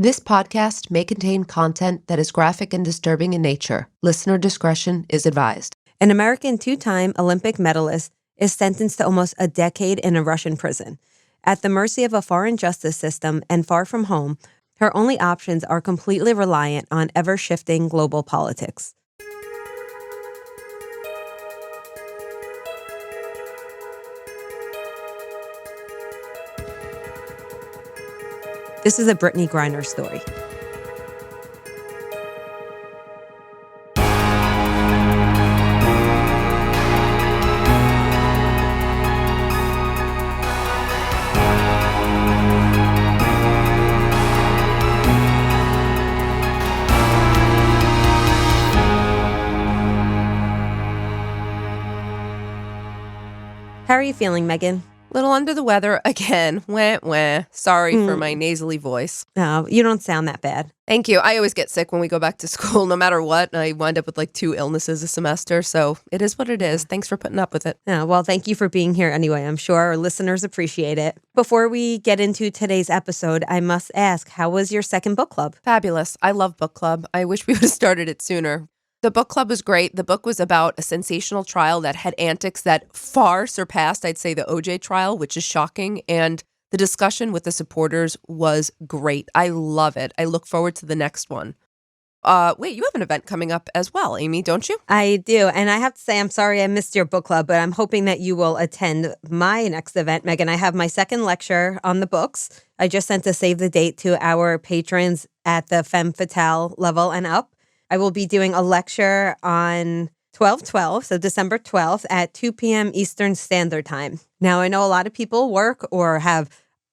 This podcast may contain content that is graphic and disturbing in nature. Listener discretion is advised. An American two-time Olympic medalist is sentenced to almost a decade in a Russian prison. At the mercy of a foreign justice system and far from home, her only options are completely reliant on ever-shifting global politics. This is a Brittney Griner story. How are you feeling, Meghan? Little under the weather again. Wah, wah. Sorry for my nasally voice. No, you don't sound that bad. Thank you. I always get sick when we go back to school, no matter what. I wind up with like 2 illnesses a semester, so it is what it is. Thanks for putting up with it. Yeah, well, thank you for being here anyway. I'm sure our listeners appreciate it. Before we get into today's episode, I must ask, how was your second book club? Fabulous. I love book club. I wish we would have started it sooner. The book club was great. The book was about a sensational trial that had antics that far surpassed, I'd say, the OJ trial, which is shocking. And the discussion with the supporters was great. I love it. I look forward to the next one. Wait, you have an event coming up as well, Amy, don't you? I do. And I have to say, I'm sorry I missed your book club, but I'm hoping that you will attend my next event, Meghan. I have my second lecture on the books. I just sent a save the date to our patrons at the Femme Fatale level and up. I will be doing a lecture on 12/12, so December 12th at 2 p.m. Eastern Standard Time. Now, I know a lot of people work or have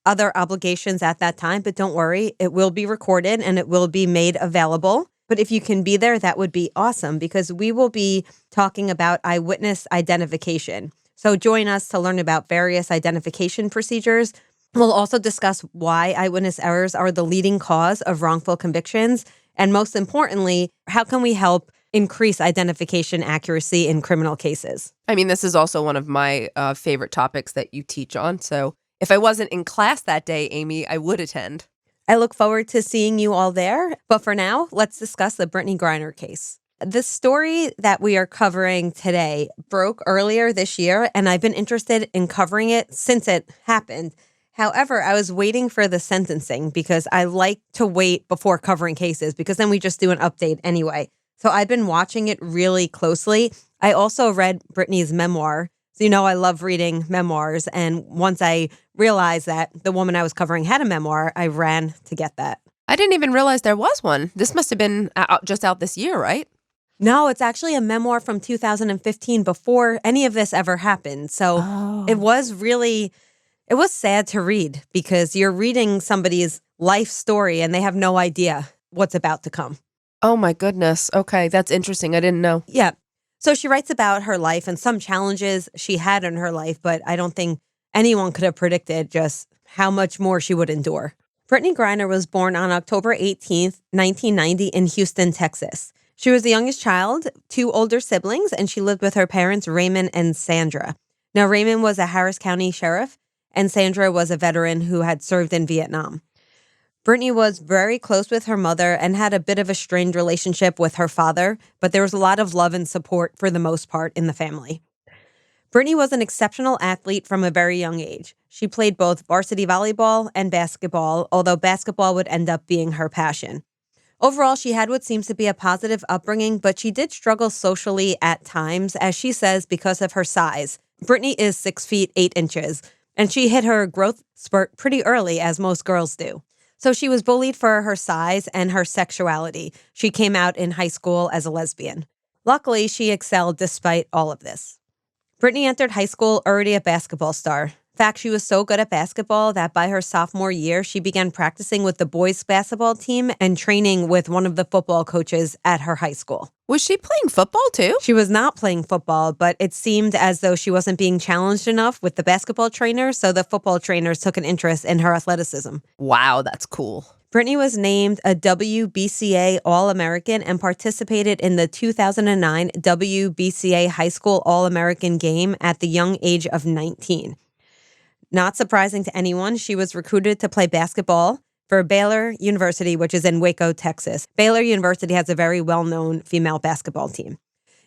other obligations at that time, but don't worry, it will be recorded and it will be made available. But if you can be there, that would be awesome because we will be talking about eyewitness identification. So join us to learn about various identification procedures. We'll also discuss why eyewitness errors are the leading cause of wrongful convictions. And most importantly, how can we help increase identification accuracy in criminal cases? I mean, this is also one of my favorite topics that you teach on. So if I wasn't in class that day, Amy, I would attend. I look forward to seeing you all there. But for now, let's discuss the Brittney Griner case. The story that we are covering today broke earlier this year, and I've been interested in covering it since it happened. However, I was waiting for the sentencing because I like to wait before covering cases because then we just do an update anyway. So I've been watching it really closely. I also read Brittney's memoir. So, you know, I love reading memoirs. And once I realized that the woman I was covering had a memoir, I ran to get that. I didn't even realize there was one. This must have been just out this year, right? No, it's actually a memoir from 2015 before any of this ever happened. So It was sad to read because you're reading somebody's life story and they have no idea what's about to come. Oh, my goodness. Okay, that's interesting. I didn't know. Yeah. So she writes about her life and some challenges she had in her life, but I don't think anyone could have predicted just how much more she would endure. Brittney Griner was born on October 18th, 1990 in Houston, Texas. She was the youngest child, 2 older siblings, and she lived with her parents, Raymond and Sandra. Now, Raymond was a Harris County sheriff, and Sandra was a veteran who had served in Vietnam. Brittney was very close with her mother and had a bit of a strained relationship with her father, but there was a lot of love and support for the most part in the family. Brittney was an exceptional athlete from a very young age. She played both varsity volleyball and basketball, although basketball would end up being her passion. Overall, she had what seems to be a positive upbringing, but she did struggle socially at times, as she says, because of her size. Brittney is 6 feet 8 inches, and she hit her growth spurt pretty early, as most girls do. So she was bullied for her size and her sexuality. She came out in high school as a lesbian. Luckily, she excelled despite all of this. Brittney entered high school already a basketball star. In fact, she was so good at basketball that by her sophomore year, she began practicing with the boys' basketball team and training with one of the football coaches at her high school. Was she playing football too? She was not playing football, but it seemed as though she wasn't being challenged enough with the basketball trainer, so the football trainers took an interest in her athleticism. Wow, that's cool. Brittney was named a WBCA All-American and participated in the 2009 WBCA High School All-American game at the young age of 19. Not surprising to anyone, she was recruited to play basketball for Baylor University, which is in Waco, Texas. Baylor University has a very well-known female basketball team.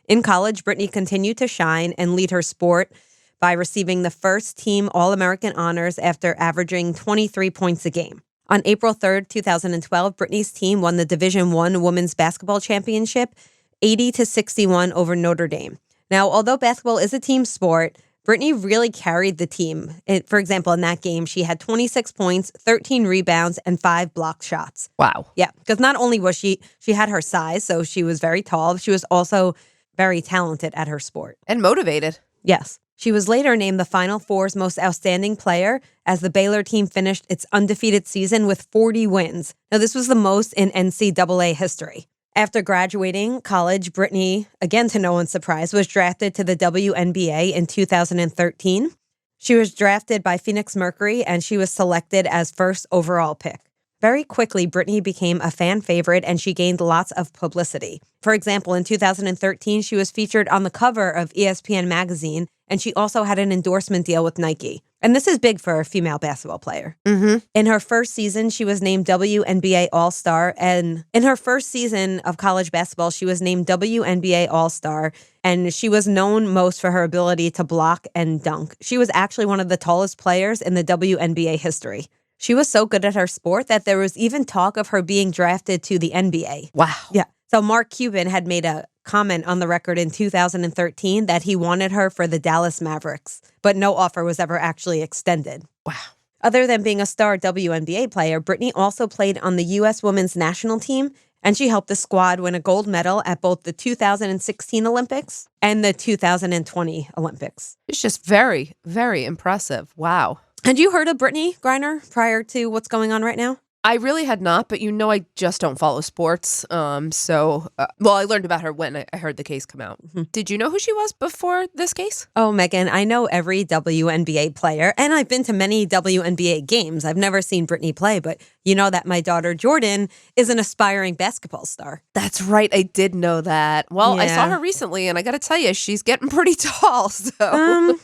In college, Brittney continued to shine and lead her sport by receiving the first team All-American honors after averaging 23 points a game. On April 3rd, 2012, Brittney's team won the Division I Women's Basketball Championship 80-61 over Notre Dame. Now, although basketball is a team sport, Brittney really carried the team. For example, in that game, she had 26 points, 13 rebounds, and 5 blocked shots. Wow. Yeah, because not only was she had her size, so she was very tall, she was also very talented at her sport. And motivated. Yes. She was later named the Final Four's most outstanding player as the Baylor team finished its undefeated season with 40 wins. Now, this was the most in NCAA history. After graduating college, Brittney, again to no one's surprise, was drafted to the WNBA in 2013. She was drafted by Phoenix Mercury, and she was selected as first overall pick. Very quickly, Brittney became a fan favorite, and she gained lots of publicity. For example, in 2013, she was featured on the cover of ESPN magazine, and she also had an endorsement deal with Nike. And this is big for a female basketball player. Mm-hmm. In her first season, she was named WNBA All-Star. And in her first season of college basketball, she was named WNBA All-Star. And she was known most for her ability to block and dunk. She was actually one of the tallest players in the WNBA history. She was so good at her sport that there was even talk of her being drafted to the NBA. Wow. Yeah. So Mark Cuban had made a comment on the record in 2013 that he wanted her for the Dallas Mavericks, but no offer was ever actually extended. Wow. Other than being a star WNBA player, Brittney also played on the U.S. women's national team, and she helped the squad win a gold medal at both the 2016 Olympics and the 2020 Olympics. It's just very, very impressive. Wow. Had you heard of Brittney Griner prior to what's going on right now? I really had not, but I just don't follow sports. I learned about her when I heard the case come out. Mm-hmm. Did you know who she was before this case? Oh, Meghan, I know every WNBA player, and I've been to many WNBA games. I've never seen Brittney play, but you know that my daughter Jordan is an aspiring basketball star. That's right. I did know that. Well, I saw Yeah. her recently, and I got to tell you, she's getting pretty tall. So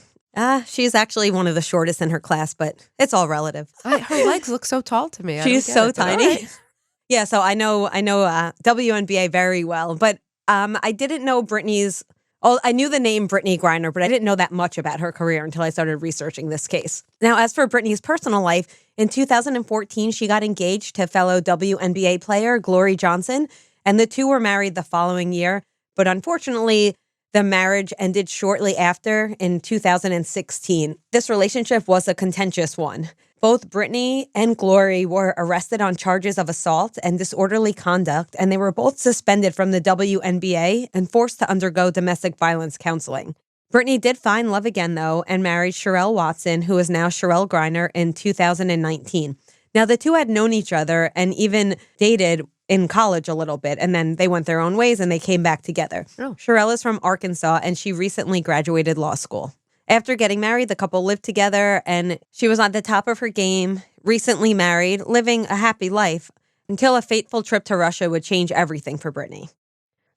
She's actually one of the shortest in her class, but it's all relative. her legs look so tall to me. She's so tiny. Yeah, so I know WNBA very well, but I didn't know Brittney's. Oh, I knew the name Brittney Griner, but I didn't know that much about her career until I started researching this case. Now, as for Brittney's personal life, in 2014, she got engaged to fellow WNBA player Glory Johnson, and the two were married the following year. But unfortunately, the marriage ended shortly after in 2016. This relationship was a contentious one. Both Brittney and Glory were arrested on charges of assault and disorderly conduct, and they were both suspended from the WNBA and forced to undergo domestic violence counseling. Brittney did find love again, though, and married Sherelle Watson, who is now Sherelle Griner, in 2019. Now, the two had known each other and even dated in college a little bit, and then they went their own ways and they came back together. Oh. Sherelle is from Arkansas, and she recently graduated law school. After getting married, the couple lived together, and she was on the top of her game, recently married, living a happy life, until a fateful trip to Russia would change everything for Brittney.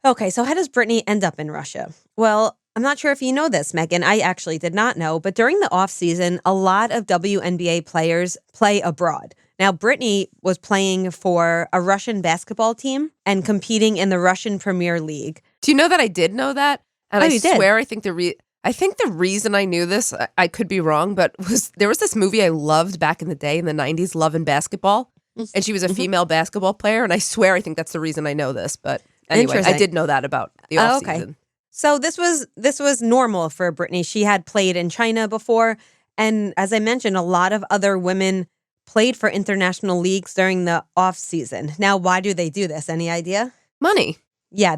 Okay, so how does Brittney end up in Russia? Well, I'm not sure if you know this, Meghan. I actually did not know, but during the off-season, a lot of WNBA players play abroad. Now, Brittney was playing for a Russian basketball team and competing in the Russian Premier League. Do you know that I did know that? And Oh, I you did? swear, I think the reason I knew this, I could be wrong, but there was this movie I loved back in the day in the 90s, Love and Basketball. And she was a female basketball player. And I swear, I think that's the reason I know this. But anyway, I Interesting. did know that about the Oh, offseason. okay. So this was normal for Brittney. She had played in China before. And as I mentioned, a lot of other women played for international leagues during the off season. Now, why do they do this? Any idea? Money. Yeah,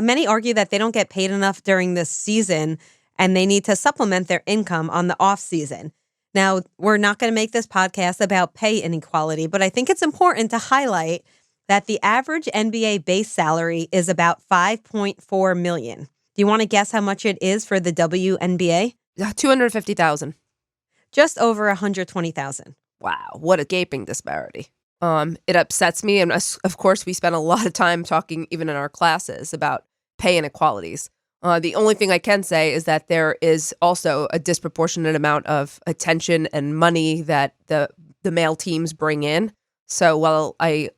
many argue that they don't get paid enough during this season and they need to supplement their income on the off season. Now, we're not going to make this podcast about pay inequality, but I think it's important to highlight that the average NBA base salary is about $5.4 million. Do you want to guess how much it is for the WNBA? $250,000. Just over $120,000. Wow, what a gaping disparity. It upsets me, and of course, we spend a lot of time talking, even in our classes, about pay inequalities. The only thing I can say is that there is also a disproportionate amount of attention and money that the male teams bring in. So while I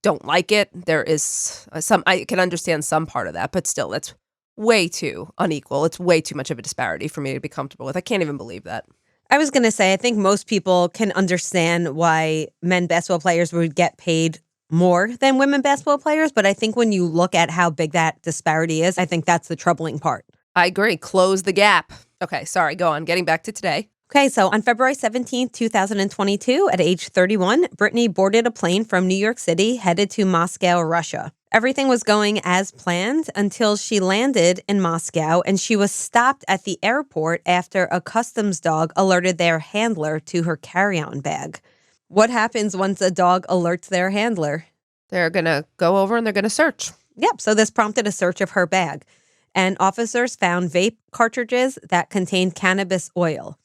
don't like it, there is I can understand some part of that, but still, that's way too unequal. It's way too much of a disparity for me to be comfortable with. I can't even believe that. I was going to say, I think most people can understand why men basketball players would get paid more than women basketball players. But I think when you look at how big that disparity is, I think that's the troubling part. I agree. Close the gap. Okay, sorry, go on. Getting back to today. Okay, so on February 17th, 2022, at age 31, Brittney boarded a plane from New York City headed to Moscow, Russia. Everything was going as planned until she landed in Moscow, and she was stopped at the airport after a customs dog alerted their handler to her carry-on bag. What happens once a dog alerts their handler? They're going to go over and they're going to search. Yep, so this prompted a search of her bag, and officers found vape cartridges that contained cannabis oil.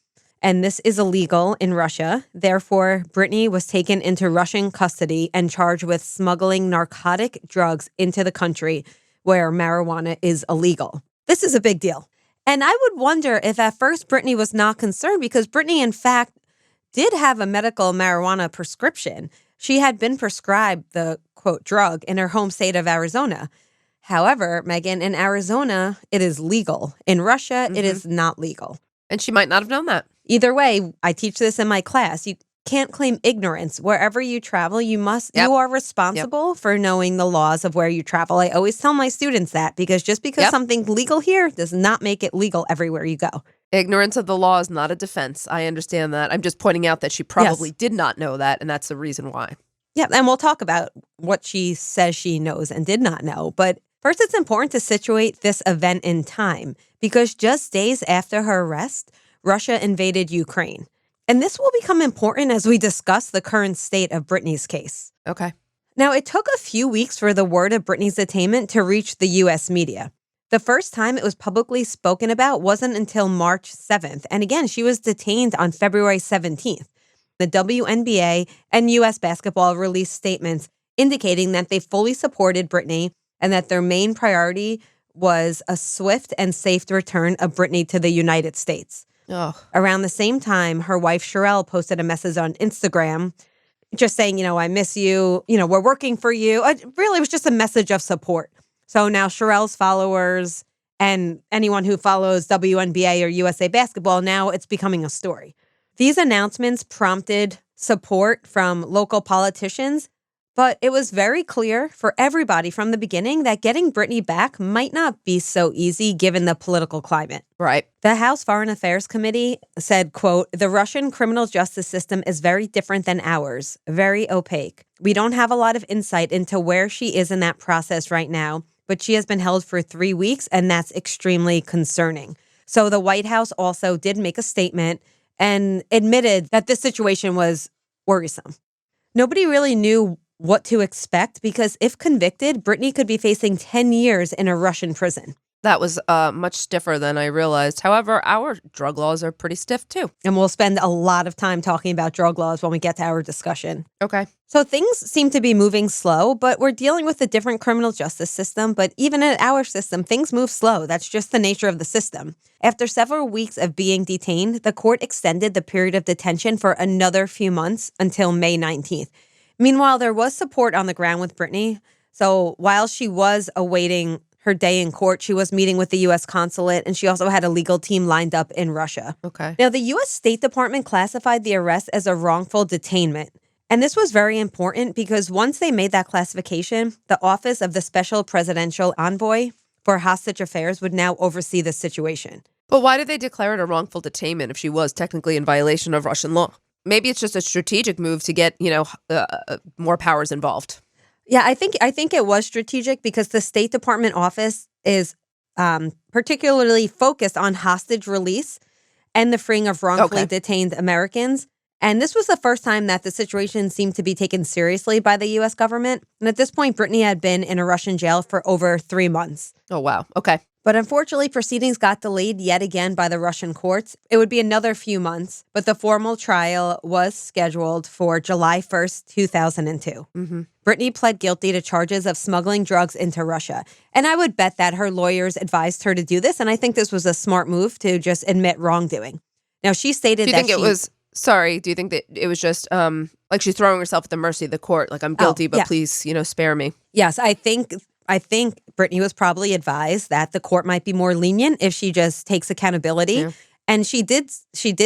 And this is illegal in Russia. Therefore, Brittney was taken into Russian custody and charged with smuggling narcotic drugs into the country where marijuana is illegal. This is a big deal. And I would wonder if at first Brittney was not concerned, because Brittney, in fact, did have a medical marijuana prescription. She had been prescribed the, quote, drug in her home state of Arizona. However, Meghan, in Arizona, it is legal. In Russia, it is not legal. And she might not have known that. Either way, I teach this in my class. You can't claim ignorance. Wherever you travel, you are responsible for knowing the laws of where you travel. I always tell my students that, because just because something's legal here does not make it legal everywhere you go. Ignorance of the law is not a defense. I understand that. I'm just pointing out that she probably did not know that, and that's the reason why. Yeah, and we'll talk about what she says she knows and did not know. But first, it's important to situate this event in time, because just days after her arrest, Russia invaded Ukraine. And this will become important as we discuss the current state of Brittney's case. Okay. Now, it took a few weeks for the word of Brittney's detainment to reach the U.S. media. The first time it was publicly spoken about wasn't until March 7th. And again, she was detained on February 17th. The WNBA and U.S. Basketball released statements indicating that they fully supported Brittney and that their main priority was a swift and safe return of Brittney to the United States. Oh. Around the same time, her wife, Sherelle, posted a message on Instagram just saying, I miss you, we're working for you. Really, it was just a message of support. So now Sherelle's followers and anyone who follows WNBA or USA Basketball, now it's becoming a story. These announcements prompted support from local politicians, but it was very clear for everybody from the beginning that getting Brittney back might not be so easy given the political climate. Right. The House Foreign Affairs Committee said, quote, "The Russian criminal justice system is very different than ours, very opaque. We don't have a lot of insight into where she is in that process right now, but she has been held for 3 weeks, and that's extremely concerning." So the White House also did make a statement and admitted that this situation was worrisome. Nobody really knew what to expect, because if convicted, Brittney could be facing 10 years in a Russian prison. That was much stiffer than I realized. However, our drug laws are pretty stiff, too. And we'll spend a lot of time talking about drug laws when we get to our discussion. Okay. So things seem to be moving slow, but we're dealing with a different criminal justice system. But even in our system, things move slow. That's just the nature of the system. After several weeks of being detained, the court extended the period of detention for another few months until May 19th. Meanwhile, there was support on the ground with Brittney. So while she was awaiting her day in court, she was meeting with the U.S. consulate, and she also had a legal team lined up in Russia. Okay. Now, the U.S. State Department classified the arrest as a wrongful detainment. And this was very important because once they made that classification, the Office of the Special Presidential Envoy for Hostage Affairs would now oversee the situation. But why did they declare it a wrongful detainment if she was technically in violation of Russian law? Maybe it's just a strategic move to get, more powers involved. Yeah, I think it was strategic because the State Department office is particularly focused on hostage release and the freeing of wrongfully detained Americans. And this was the first time that the situation seemed to be taken seriously by the U.S. government. And at this point, Brittney had been in a Russian jail for over 3 months. Oh, wow. Okay. But unfortunately, proceedings got delayed yet again by the Russian courts. It would be another few months, but the formal trial was scheduled for July 1st, 2002. Mm-hmm. Brittney pled guilty to charges of smuggling drugs into Russia. And I would bet that her lawyers advised her to do this, and I think this was a smart move to just admit wrongdoing. Now, she stated that do you think that it was just Like she's throwing herself at the mercy of the court. Like, I'm guilty, but yeah. please, spare me. Yes, I think Brittney was probably advised that the court might be more lenient if she just takes accountability. Yeah. And she did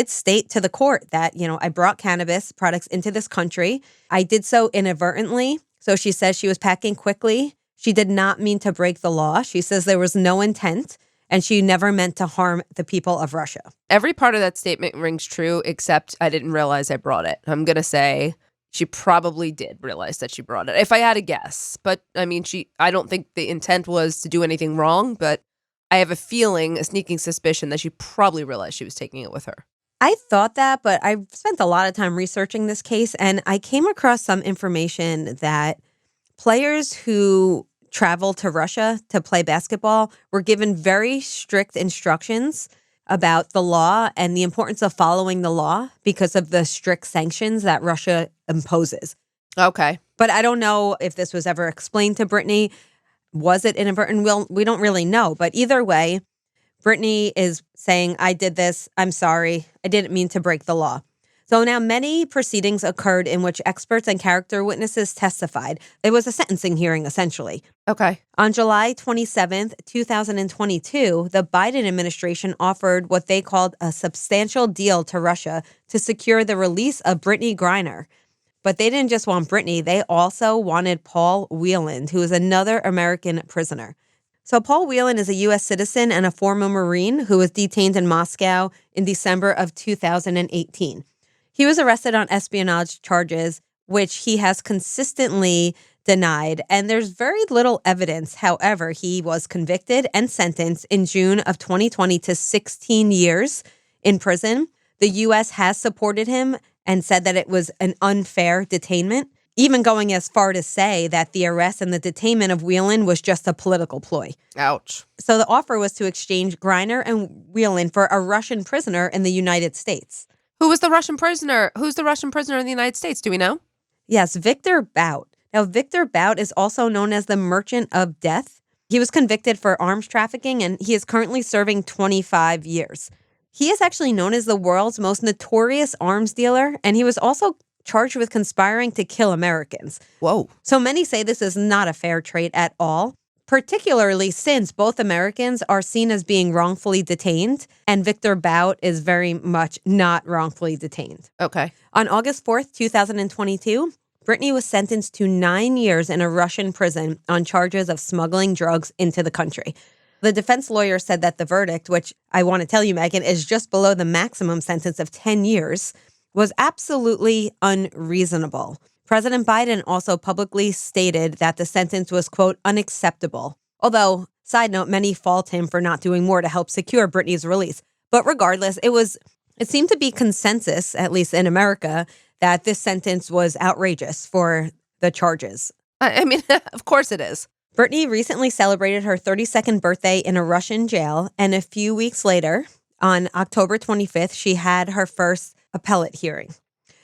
state to the court that, I brought cannabis products into this country. I did so inadvertently. So she says she was packing quickly. She did not mean to break the law. She says there was no intent, and she never meant to harm the people of Russia. Every part of that statement rings true, except I didn't realize I brought it. I'm going to say she probably did realize that she brought it, if I had to guess. But, I mean, I don't think the intent was to do anything wrong, but I have a sneaking suspicion that she probably realized she was taking it with her. I thought that, but I've spent a lot of time researching this case, and I came across some information that players who traveled to Russia to play basketball were given very strict instructions about the law and the importance of following the law because of the strict sanctions that Russia imposes. Okay. But I don't know if this was ever explained to Brittney. Was it inadvertent? We don't really know. But either way, Brittney is saying, I did this. I'm sorry. I didn't mean to break the law. So now many proceedings occurred in which experts and character witnesses testified. It was a sentencing hearing, essentially. Okay. On July 27th, 2022, the Biden administration offered what they called a substantial deal to Russia to secure the release of Brittney Griner. But they didn't just want Brittney. They also wanted Paul Whelan, who is another American prisoner. So Paul Whelan is a U.S. citizen and a former Marine who was detained in Moscow in December of 2018. He was arrested on espionage charges, which he has consistently denied. And there's very little evidence. However, he was convicted and sentenced in June of 2020 to 16 years in prison. The U.S. has supported him and said that it was an unfair detainment, even going as far to say that the arrest and the detainment of Whelan was just a political ploy. Ouch. So the offer was to exchange Griner and Whelan for a Russian prisoner in the United States. Who was the Russian prisoner? Who's the Russian prisoner in the United States? Do we know? Yes, Victor Bout. Now, Victor Bout is also known as the Merchant of Death. He was convicted for arms trafficking, and he is currently serving 25 years. He is actually known as the world's most notorious arms dealer, and he was also charged with conspiring to kill Americans. Whoa. So many say this is not a fair trade at all, particularly since both Americans are seen as being wrongfully detained, and Victor Bout is very much not wrongfully detained. Okay. On August 4th, 2022, Brittney was sentenced to 9 years in a Russian prison on charges of smuggling drugs into the country. The defense lawyer said that the verdict, which I want to tell you, Meghan, is just below the maximum sentence of 10 years, was absolutely unreasonable. President Biden also publicly stated that the sentence was, quote, unacceptable. Although, side note, many fault him for not doing more to help secure Brittney's release. But regardless, it seemed to be consensus, at least in America, that this sentence was outrageous for the charges. I mean, of course it is. Brittney recently celebrated her 32nd birthday in a Russian jail, and a few weeks later, on October 25th, she had her first appellate hearing.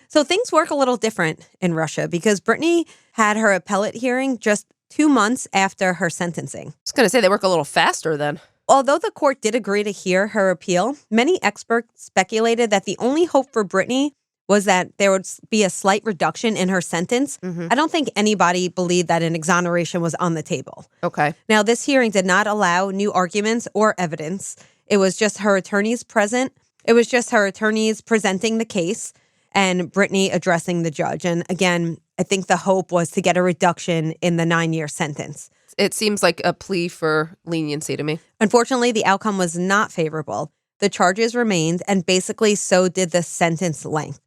So things work a little different in Russia because Brittney had her appellate hearing just 2 months after her sentencing. I was going to say they work a little faster then. Although the court did agree to hear her appeal, many experts speculated that the only hope for Brittney was that there would be a slight reduction in her sentence. Mm-hmm. I don't think anybody believed that an exoneration was on the table. Okay. Now, this hearing did not allow new arguments or evidence. It was just her attorneys present. It was just her attorneys presenting the case and Brittney addressing the judge. And again, I think the hope was to get a reduction in the 9-year sentence. It seems like a plea for leniency to me. Unfortunately, the outcome was not favorable. The charges remained, and basically so did the sentence length.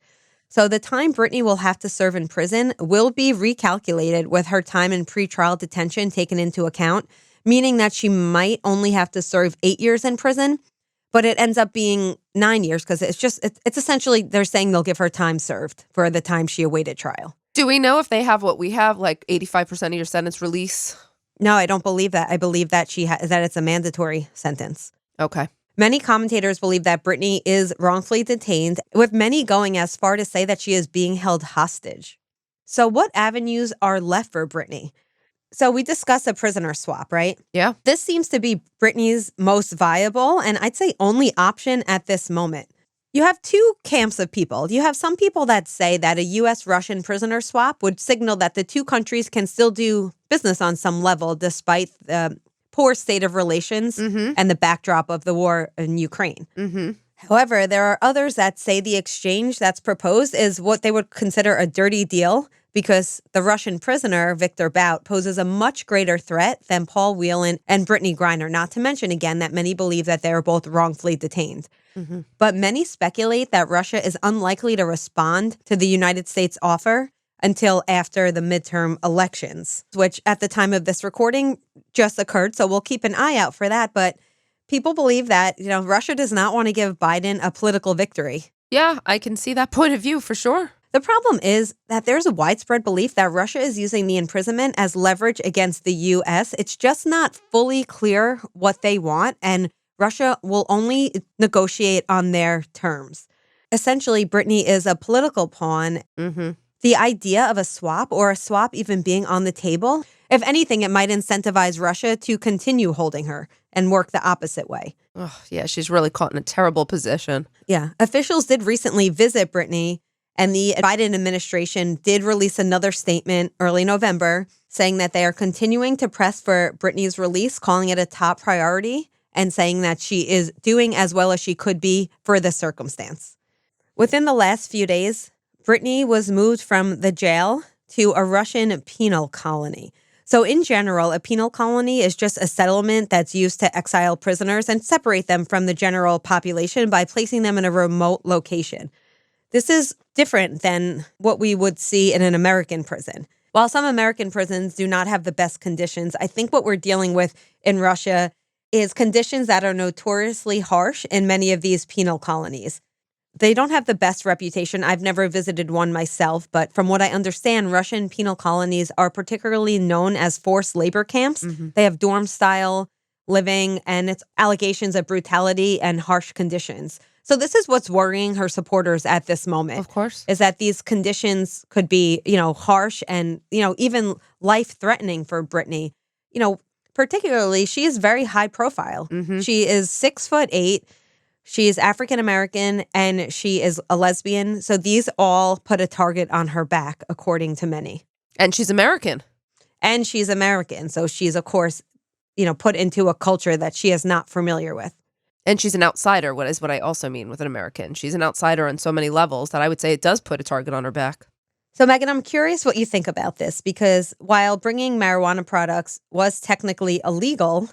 So the time Brittney will have to serve in prison will be recalculated with her time in pretrial detention taken into account, meaning that she might only have to serve 8 years in prison, but it ends up being 9 years because it's essentially they're saying they'll give her time served for the time she awaited trial. Do we know if they have what we have, like 85% of your sentence release? No, I don't believe that. I believe that that it's a mandatory sentence. Okay. Many commentators believe that Brittney is wrongfully detained, with many going as far to say that she is being held hostage. So what avenues are left for Brittney? So we discussed a prisoner swap, right? Yeah. This seems to be Brittney's most viable and I'd say only option at this moment. You have two camps of people. You have some people that say that a U.S.-Russian prisoner swap would signal that the two countries can still do business on some level despite the poor state of relations and the backdrop of the war in Ukraine. However, there are others that say the exchange that's proposed is what they would consider a dirty deal because the Russian prisoner, Victor Bout, poses a much greater threat than Paul Whelan and Brittney Griner, not to mention, again, that many believe that they are both wrongfully detained. But many speculate that Russia is unlikely to respond to the United States offer until after the midterm elections, which at the time of this recording just occurred. So we'll keep an eye out for that. But people believe that, Russia does not want to give Biden a political victory. Yeah, I can see that point of view for sure. The problem is that there's a widespread belief that Russia is using the imprisonment as leverage against the U.S. It's just not fully clear what they want, and Russia will only negotiate on their terms. Essentially, Brittney is a political pawn. The idea of a swap or a swap even being on the table, if anything, it might incentivize Russia to continue holding her and work the opposite way. Oh, yeah, she's really caught in a terrible position. Yeah. Officials did recently visit Brittney, and the Biden administration did release another statement early November saying that they are continuing to press for Brittney's release, calling it a top priority, and saying that she is doing as well as she could be for the circumstance. Within the last few days, Brittney was moved from the jail to a Russian penal colony. So in general, a penal colony is just a settlement that's used to exile prisoners and separate them from the general population by placing them in a remote location. This is different than what we would see in an American prison. While some American prisons do not have the best conditions, I think what we're dealing with in Russia is conditions that are notoriously harsh in many of these penal colonies. They don't have the best reputation. I've never visited one myself, but from what I understand, Russian penal colonies are particularly known as forced labor camps. They have dorm-style living, and it's allegations of brutality and harsh conditions. So this is what's worrying her supporters at this moment. Of course. Is that these conditions could be, harsh and, even life-threatening for Brittney. Particularly, she is very high profile. She is 6'8". She is African-American and she is a lesbian. So these all put a target on her back, according to many. And she's American. So she's, of course, put into a culture that she is not familiar with. And she's an outsider, what I also mean with an American. She's an outsider on so many levels that I would say it does put a target on her back. So, Meghan, I'm curious what you think about this, because while bringing marijuana products was technically illegal,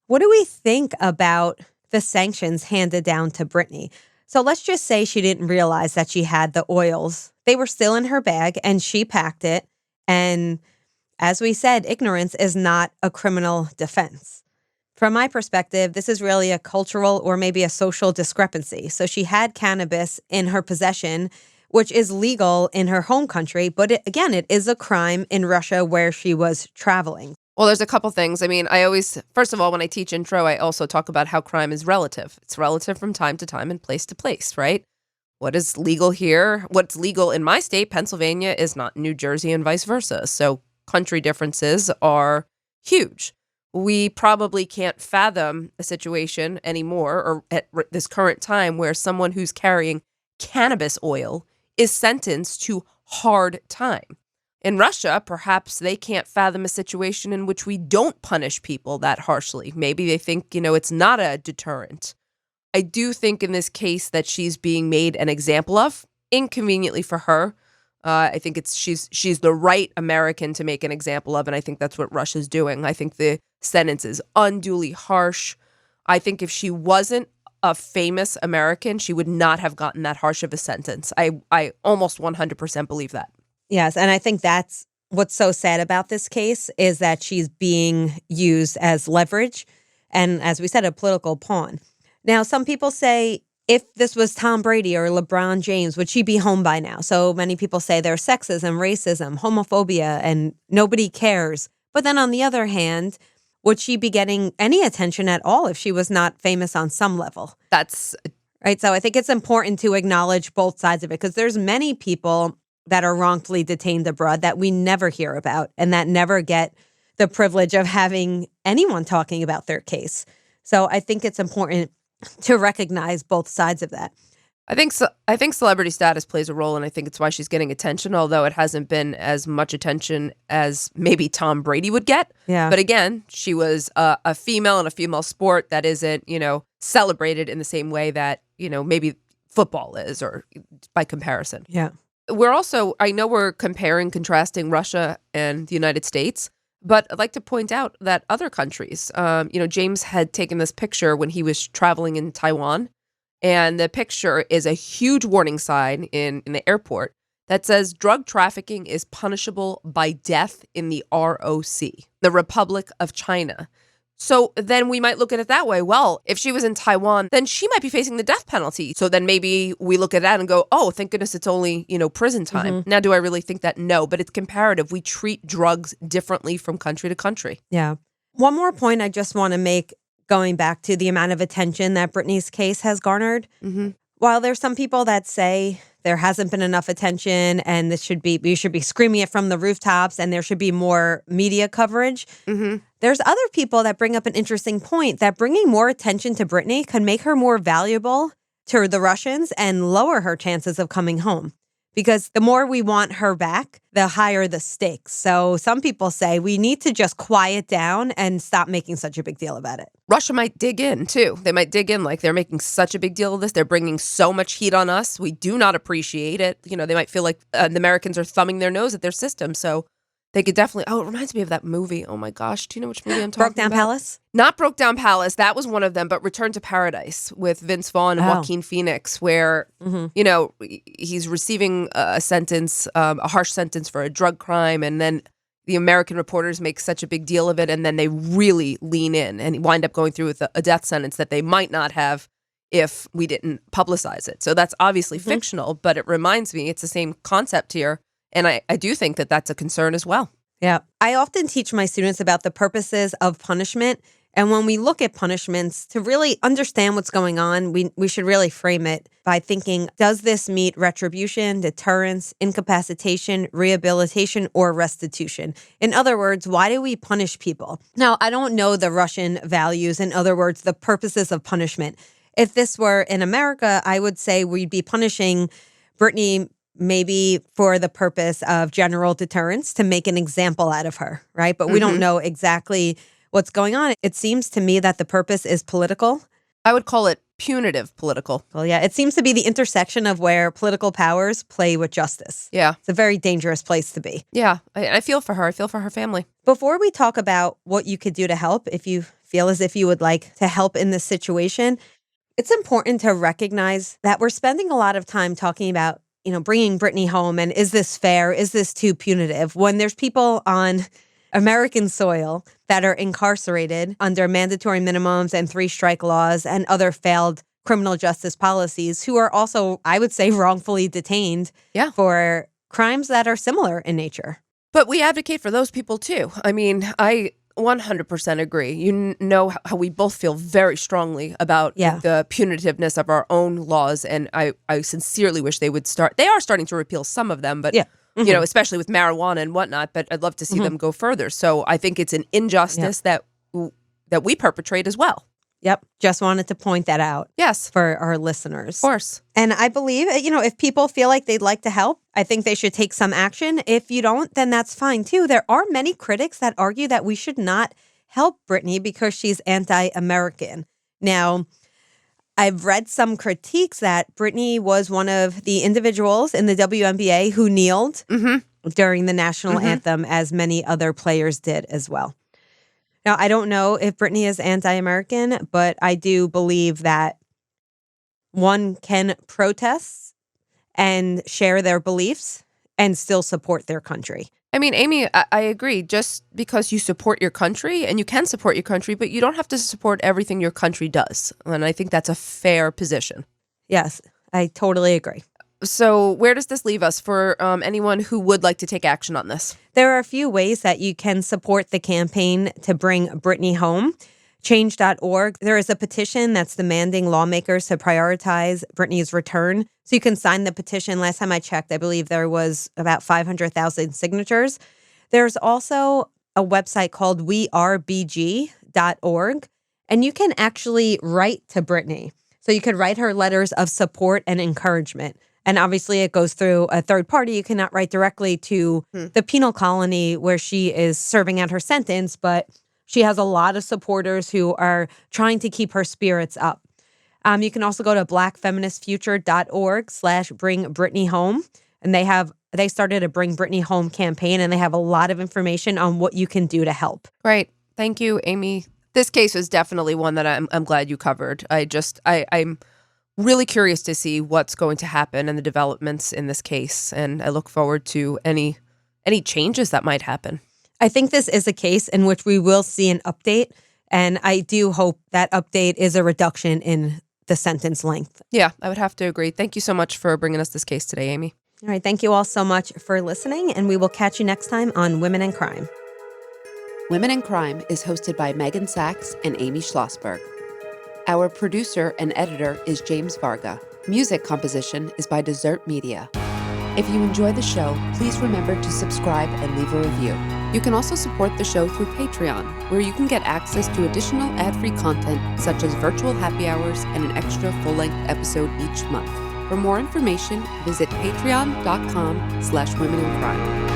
what do we think about the sanctions handed down to Brittney? So let's just say she didn't realize that she had the oils. They were still in her bag and she packed it. And as we said, ignorance is not a criminal defense. From my perspective, this is really a cultural or maybe a social discrepancy. So she had cannabis in her possession, which is legal in her home country. But it is a crime in Russia where she was traveling. Well, there's a couple things. I mean, first of all, when I teach intro, I also talk about how crime is relative. It's relative from time to time and place to place, right? What is legal here? What's legal in my state, Pennsylvania, is not New Jersey and vice versa. So country differences are huge. We probably can't fathom a situation anymore or at this current time where someone who's carrying cannabis oil is sentenced to hard time. In Russia, perhaps they can't fathom a situation in which we don't punish people that harshly. Maybe they think, it's not a deterrent. I do think in this case that she's being made an example of, inconveniently for her. I think she's the right American to make an example of, and I think that's what Russia's doing. I think the sentence is unduly harsh. I think if she wasn't a famous American, she would not have gotten that harsh of a sentence. I almost 100% believe that. Yes, and I think that's what's so sad about this case is that she's being used as leverage and, as we said, a political pawn. Now, some people say if this was Tom Brady or LeBron James, would she be home by now? So many people say there's sexism, racism, homophobia, and nobody cares. But then on the other hand, would she be getting any attention at all if she was not famous on some level? That's right. So I think it's important to acknowledge both sides of it because there's many people that are wrongfully detained abroad that we never hear about and that never get the privilege of having anyone talking about their case. So I think it's important to recognize both sides of that. I think celebrity status plays a role, and I think it's why she's getting attention, although it hasn't been as much attention as maybe Tom Brady would get. Yeah. But again, she was a female in a female sport that isn't, celebrated in the same way that, maybe football is, or by comparison. Yeah. I know we're contrasting Russia and the United States, but I'd like to point out that other countries, James had taken this picture when he was traveling in Taiwan. And the picture is a huge warning sign in the airport that says drug trafficking is punishable by death in the ROC, the Republic of China. So then we might look at it that way. Well, if she was in Taiwan, then she might be facing the death penalty. So then maybe we look at that and go, oh, thank goodness it's only, prison time. Now, do I really think that? No, but it's comparative. We treat drugs differently from country to country. Yeah. One more point I just want to make, going back to the amount of attention that Brittney's case has garnered. Mm-hmm. While there's some people that say there hasn't been enough attention and we should be screaming it from the rooftops and there should be more media coverage, there's other people that bring up an interesting point that bringing more attention to Brittney can make her more valuable to the Russians and lower her chances of coming home. Because the more we want her back, the higher the stakes. So some people say we need to just quiet down and stop making such a big deal about it. Russia might dig in, too. They might dig in like they're making such a big deal of this. They're bringing so much heat on us. We do not appreciate it. They might feel like the Americans are thumbing their nose at their system. So they could definitely... Oh, it reminds me of that movie. Oh, my gosh. Do you know which movie I'm talking about? Broke Down Palace? Not Broke Down Palace. That was one of them, but Return to Paradise with Vince Vaughn and Joaquin Phoenix, where, he's receiving a sentence, a harsh sentence for a drug crime, and then the American reporters make such a big deal of it, and then they really lean in and wind up going through with a death sentence that they might not have if we didn't publicize it. So that's obviously fictional, but it reminds me, it's the same concept here. And I do think that that's a concern as well. Yeah. I often teach my students about the purposes of punishment. And when we look at punishments, to really understand what's going on, we should really frame it by thinking, does this meet retribution, deterrence, incapacitation, rehabilitation, or restitution? In other words, why do we punish people? Now, I don't know the Russian values, in other words, the purposes of punishment. If this were in America, I would say we'd be punishing Brittney maybe for the purpose of general deterrence, to make an example out of her, right? But we don't know exactly what's going on. It seems to me that the purpose is political. I would call it punitive political. Well, yeah, it seems to be the intersection of where political powers play with justice. Yeah. It's a very dangerous place to be. Yeah, I feel for her. I feel for her family. Before we talk about what you could do to help, if you feel as if you would like to help in this situation, it's important to recognize that we're spending a lot of time talking about bringing Brittney home, and is this fair? Is this too punitive? When there's people on American soil that are incarcerated under mandatory minimums and 3-strike laws and other failed criminal justice policies, who are also, I would say, wrongfully detained for crimes that are similar in nature. But we advocate for those people too. I mean, I 100% agree. You know how we both feel very strongly about the punitiveness of our own laws, and I sincerely wish they would start. They are starting to repeal some of them, but especially with marijuana and whatnot. But I'd love to see them go further. So I think it's an injustice that we perpetrate as well. Yep. Just wanted to point that out. Yes. For our listeners. Of course. And I believe, if people feel like they'd like to help, I think they should take some action. If you don't, then that's fine too. There are many critics that argue that we should not help Brittney because she's anti-American. Now, I've read some critiques that Brittney was one of the individuals in the WNBA who kneeled during the national anthem, as many other players did as well. Now, I don't know if Brittney is anti-American, but I do believe that one can protest and share their beliefs and still support their country. I mean, Amy, I agree. Just because you support your country, and you can support your country, but you don't have to support everything your country does. And I think that's a fair position. Yes, I totally agree. So where does this leave us for anyone who would like to take action on this? There are a few ways that you can support the campaign to bring Brittney home. Change.org. There is a petition that's demanding lawmakers to prioritize Brittney's return. So you can sign the petition. Last time I checked, I believe there was about 500,000 signatures. There's also a website called wearebg.org, and you can actually write to Brittney. So you could write her letters of support and encouragement. And obviously it goes through a third party. You cannot write directly to the penal colony where she is serving out her sentence, but she has a lot of supporters who are trying to keep her spirits up. You can also go to blackfeministfuture.org/bring Brittney home. And they started a Bring Brittney Home campaign, and they have a lot of information on what you can do to help. Great. Thank you, Amy. This case is definitely one that I'm glad you covered. I'm really curious to see what's going to happen and the developments in this case, and I look forward to any changes that might happen. I think this is a case in which we will see an update, and I do hope that update is a reduction in the sentence length. Yeah, I would have to agree. Thank you so much for bringing us this case today, Amy. All right, thank you all so much for listening, and we will catch you next time on Women in Crime. Women in Crime is hosted by Meghan Sachs and Amy Shlosberg. Our producer and editor is James Varga. Music composition is by Desert Media. If you enjoy the show, please remember to subscribe and leave a review. You can also support the show through Patreon, where you can get access to additional ad-free content such as virtual happy hours and an extra full-length episode each month. For more information, visit patreon.com/womenincrime.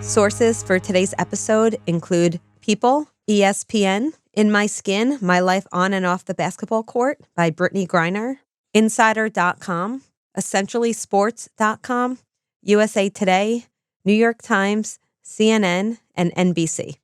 Sources for today's episode include People, ESPN, In My Skin, My Life on and Off the Basketball Court by Brittney Griner, Insider.com, EssentiallySports.com, USA Today, New York Times, CNN, and NBC.